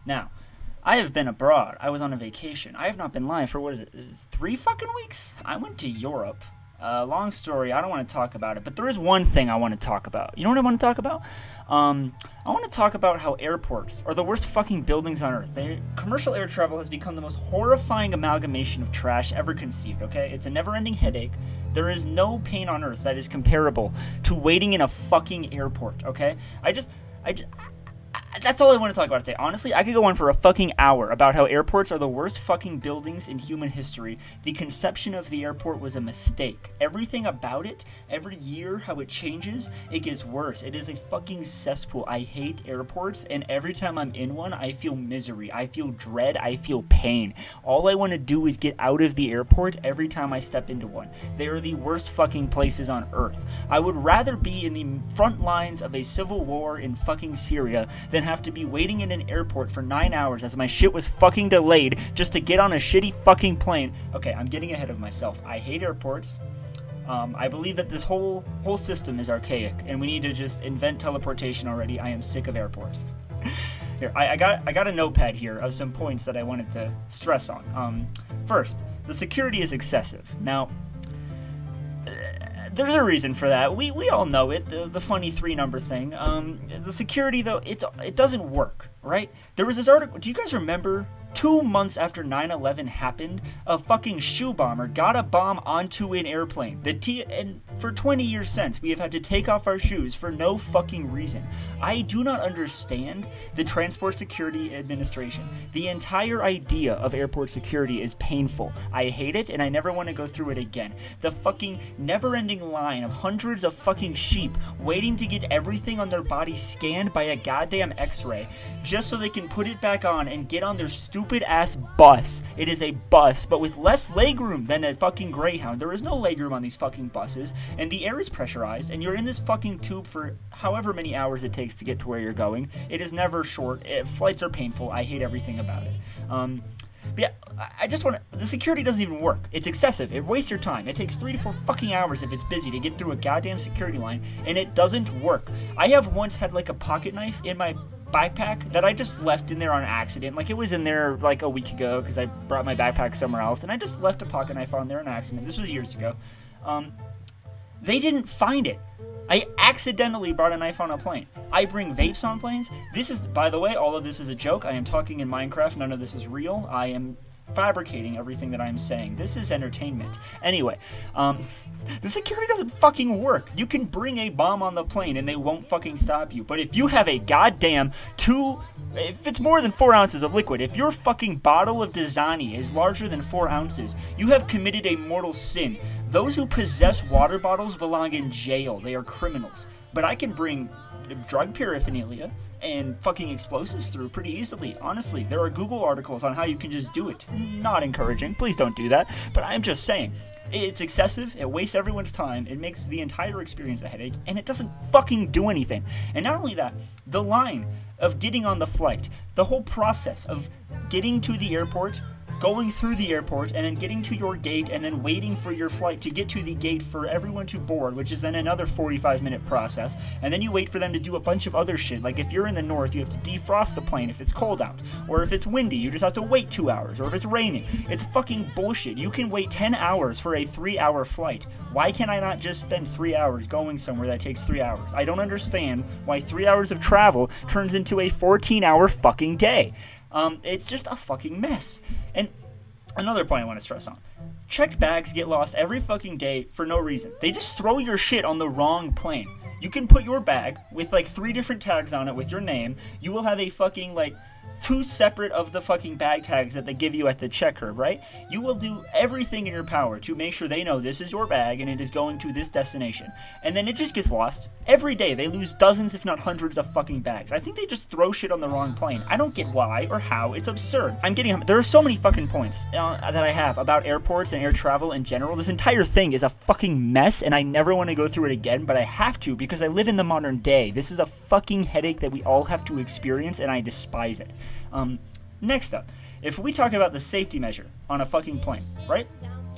Now, I have been abroad. I was on a vacation. I have not been lying for, what is it, 3 fucking weeks? I went to Europe. Long story, I don't want to talk about it, but there is one thing I want to talk about. You know what I want to talk about? I want to talk about how airports are the worst fucking buildings on earth. Commercial air travel has become the most horrifying amalgamation of trash ever conceived, okay? It's a never-ending headache. There is no pain on earth that is comparable to waiting in a fucking airport, okay? That's all I want to talk about today. Honestly, I could go on for a fucking hour about how airports are the worst fucking buildings in human history. The conception of the airport was a mistake. Everything about it, every year, how it changes, it gets worse. It is a fucking cesspool. I hate airports, and every time I'm in one, I feel misery. I feel dread. I feel pain. All I want to do is get out of the airport every time I step into one. They are the worst fucking places on earth. I would rather be in the front lines of a civil war in fucking Syria than have to be waiting in an airport for 9 hours as my shit was fucking delayed just to get on a shitty fucking plane. Okay, I'm getting ahead of myself. I hate airports. I believe that this whole system is archaic, and we need to just invent teleportation already. I am sick of airports. Here, I got a notepad here of some points that I wanted to stress on. First, the security is excessive. Now, there's a reason for that. We all know it, the funny 3-number thing. The security, though, it doesn't work, right? There was this article, do you guys remember 2 months after 9/11 happened, a fucking shoe bomber got a bomb onto an airplane. And for 20 years since, we have had to take off our shoes for no fucking reason. I do not understand the Transport Security Administration. The entire idea of airport security is painful. I hate it, and I never want to go through it again. The fucking never-ending line of hundreds of fucking sheep waiting to get everything on their body scanned by a goddamn x-ray just so they can put it back on and get on their stupid ass bus. It is a bus, but with less legroom than a fucking Greyhound. There is no legroom on these fucking buses, and the air is pressurized, and you're in this fucking tube for however many hours it takes to get to where you're going. It is never short. Flights are painful. I hate everything about it. But yeah, I just want to... The security doesn't even work. It's excessive. It wastes your time. It takes 3 to 4 fucking hours if it's busy to get through a goddamn security line, and it doesn't work. I have once had like a pocket knife in my backpack that I just left in there on accident. Like, it was in there like a week ago because I brought my backpack somewhere else, and I just left a pocket knife on there on accident. This was years ago. They didn't find it. I accidentally brought a knife on a plane. I bring vapes on planes. This is, by the way, all of this is a joke. I am talking in Minecraft. None of this is real. I am fabricating everything that I'm saying. This is entertainment. Anyway, the security doesn't fucking work. You can bring a bomb on the plane and they won't fucking stop you. But if you have a goddamn if it's more than 4 ounces of liquid, if your fucking bottle of Dasani is larger than 4 ounces, you have committed a mortal sin. Those who possess water bottles belong in jail. They are criminals. But I can bring drug paraphernalia and fucking explosives through pretty easily. Honestly, there are Google articles on how you can just do it. Not encouraging. Please don't do that. But I'm just saying. It's excessive, it wastes everyone's time, it makes the entire experience a headache, and it doesn't fucking do anything. And not only that, the line of getting on the flight, the whole process of getting to the airport, going through the airport, and then getting to your gate, and then waiting for your flight to get to the gate for everyone to board, which is then another 45-minute process, and then you wait for them to do a bunch of other shit. Like, if you're in the north, you have to defrost the plane if it's cold out, or if it's windy, you just have to wait 2 hours, or if it's raining. It's fucking bullshit. You can wait 10 hours for a 3-hour flight. Why can I not just spend 3 hours going somewhere that takes 3 hours? I don't understand why 3 hours of travel turns into a 14-hour fucking day. It's just a fucking mess. And another point I want to stress on. Checked bags get lost every fucking day for no reason. They just throw your shit on the wrong plane. You can put your bag with like 3 different tags on it with your name. You will have a fucking like 2 separate of the fucking bag tags that they give you at the check curb, right? You will do everything in your power to make sure they know this is your bag and it is going to this destination. And then it just gets lost. Every day they lose dozens if not hundreds of fucking bags. I think they just throw shit on the wrong plane. I don't get why or how. It's absurd. There are so many fucking points that I have about airports and air travel in general. This entire thing is a fucking mess and I never want to go through it again, but I have to because I live in the modern day. This is a fucking headache that we all have to experience and I despise it. Next up, if we talk about the safety measure on a fucking plane, right?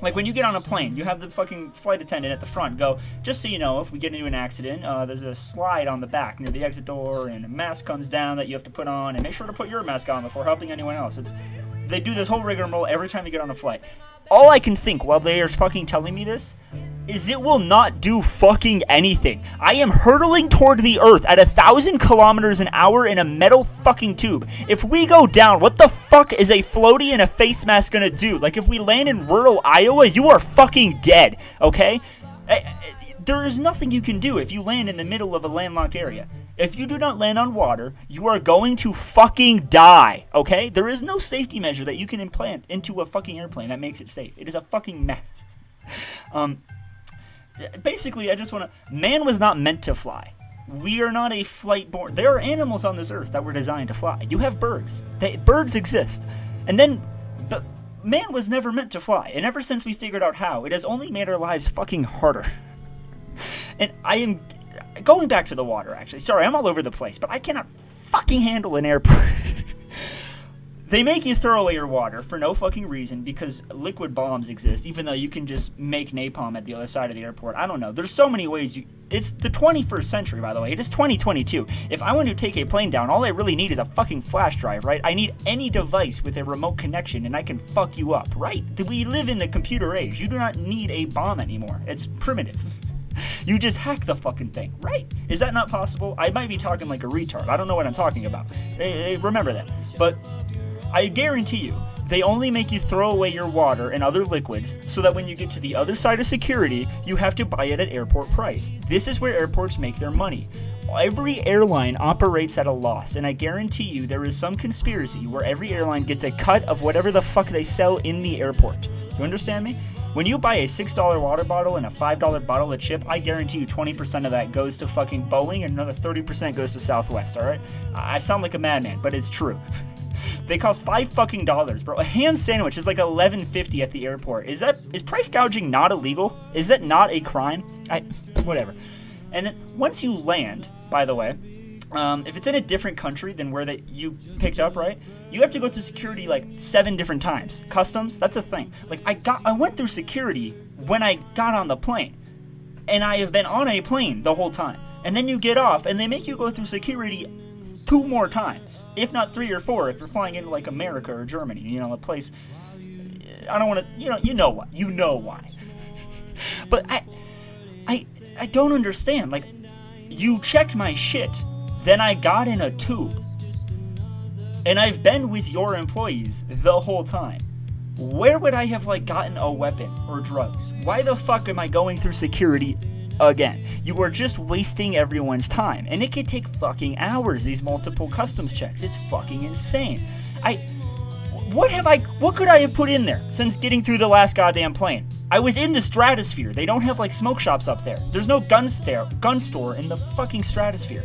Like, when you get on a plane, you have the fucking flight attendant at the front go, just so you know, if we get into an accident, there's a slide on the back near the exit door, and a mask comes down that you have to put on, and make sure to put your mask on before helping anyone else. They do this whole rigmarole every time you get on a flight. All I can think while they are fucking telling me this is it will not do fucking anything. I am hurtling toward the earth at 1,000 kilometers an hour in a metal fucking tube. If we go down, what the fuck is a floaty and a face mask gonna do? Like, if we land in rural Iowa, you are fucking dead, okay? There is nothing you can do if you land in the middle of a landlocked area. If you do not land on water, you are going to fucking die, okay? There is no safety measure that you can implant into a fucking airplane that makes it safe. It is a fucking mess. Basically, I just want to... Man was not meant to fly. We are not a flight-born... There are animals on this earth that were designed to fly. You have birds. Birds exist. And then... But man was never meant to fly. And ever since we figured out how, it has only made our lives fucking harder. And I am... Going back to the water, actually. Sorry, I'm all over the place, but I cannot fucking handle an airport. They make you throw away your water for no fucking reason because liquid bombs exist, even though you can just make napalm at the other side of the airport. I don't know. There's so many ways you... It's the 21st century, by the way. It is 2022. If I want to take a plane down, all I really need is a fucking flash drive, right? I need any device with a remote connection, and I can fuck you up, right? We live in the computer age. You do not need a bomb anymore. It's primitive. You just hack the fucking thing, right? Is that not possible? I might be talking like a retard. I don't know what I'm talking about. Remember that. But I guarantee you, they only make you throw away your water and other liquids so that when you get to the other side of security, you have to buy it at airport price. This is where airports make their money. Every airline operates at a loss, and I guarantee you there is some conspiracy where every airline gets a cut of whatever the fuck they sell in the airport. You understand me? When you buy a $6 water bottle and a $5 bottle of chip, I guarantee you 20% of that goes to fucking Boeing and another 30% goes to Southwest, alright? I sound like a madman, but it's true. They cost $5 fucking dollars, bro. A ham sandwich is like $11.50 at the airport. Is price gouging not illegal? Is that not a crime? Whatever. And then once you land, by the way, if it's in a different country than where you picked up, right? You have to go through security like 7 different times. Customs, that's a thing. Like I went through security when I got on the plane, and I have been on a plane the whole time. And then you get off, and they make you go through security 2 more times, if not 3 or 4, if you're flying into like America or Germany, you know, a place. I don't want to, you know why. But I don't understand. Like, you checked my shit. Then I got in a tube. And I've been with your employees the whole time. Where would I have, like, gotten a weapon or drugs? Why the fuck am I going through security again? You are just wasting everyone's time. And it could take fucking hours, these multiple customs checks. It's fucking insane. What could I have put in there since getting through the last goddamn plane? I was in the stratosphere. They don't have, like, smoke shops up there. There's no gun store in the fucking stratosphere.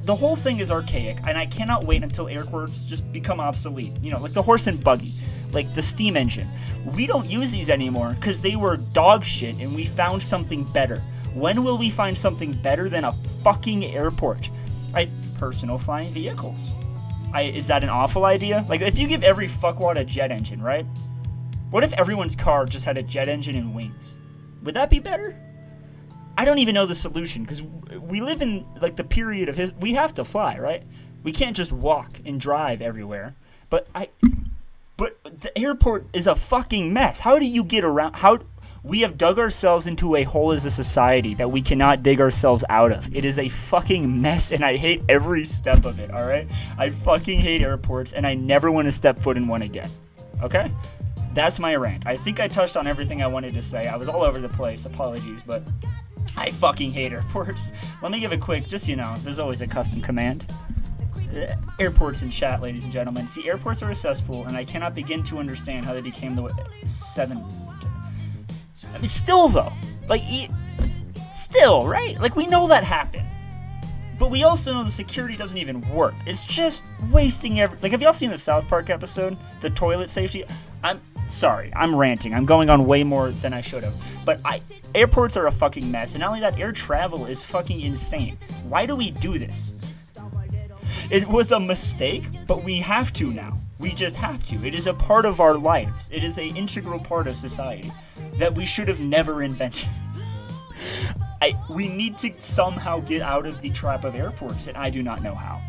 The whole thing is archaic, and I cannot wait until airports just become obsolete. You know, like the horse and buggy, like the steam engine. We don't use these anymore because they were dog shit, and we found something better. When will we find something better than a fucking airport? Personal flying vehicles. Is that an awful idea? Like, if you give every fuckwad a jet engine, right? What if everyone's car just had a jet engine and wings? Would that be better? I don't even know the solution, because we live in, like, the period of we have to fly, right? We can't just walk and drive everywhere. But the airport is a fucking mess. How do you get around? We have dug ourselves into a hole as a society that we cannot dig ourselves out of. It is a fucking mess, and I hate every step of it, all right? I fucking hate airports, and I never want to step foot in one again, okay? That's my rant. I think I touched on everything I wanted to say. I was all over the place. Apologies, but I fucking hate airports. Let me give a quick, just, you know, there's always a custom command. Airports in chat, ladies and gentlemen. See, airports are a cesspool, and I cannot begin to understand how they became the 7... I mean, still, though. Like, still, right? Like, we know that happened. But we also know the security doesn't even work. It's just wasting Like, have y'all seen the South Park episode? The toilet safety? I'm sorry. I'm ranting. I'm going on way more than I should have. But airports are a fucking mess. And not only that, air travel is fucking insane. Why do we do this? It was a mistake, but we have to now. We just have to. It is a part of our lives. It is an integral part of society. that we should have never invented. We need to somehow get out of the trap of airports, and I do not know how.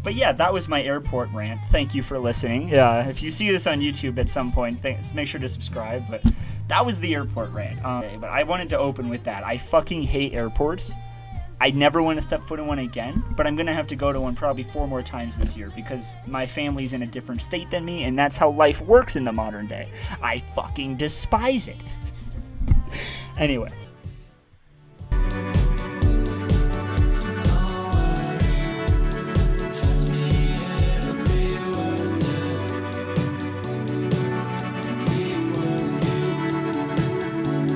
But yeah, that was my airport rant. Thank you for listening. If you see this on YouTube at some point, make sure to subscribe. But that was the airport rant. But I wanted to open with that. I fucking hate airports. I never want to step foot in one again, but I'm going to have to go to one probably 4 more times this year because my family's in a different state than me, and that's how life works in the modern day. I fucking despise it. Anyway.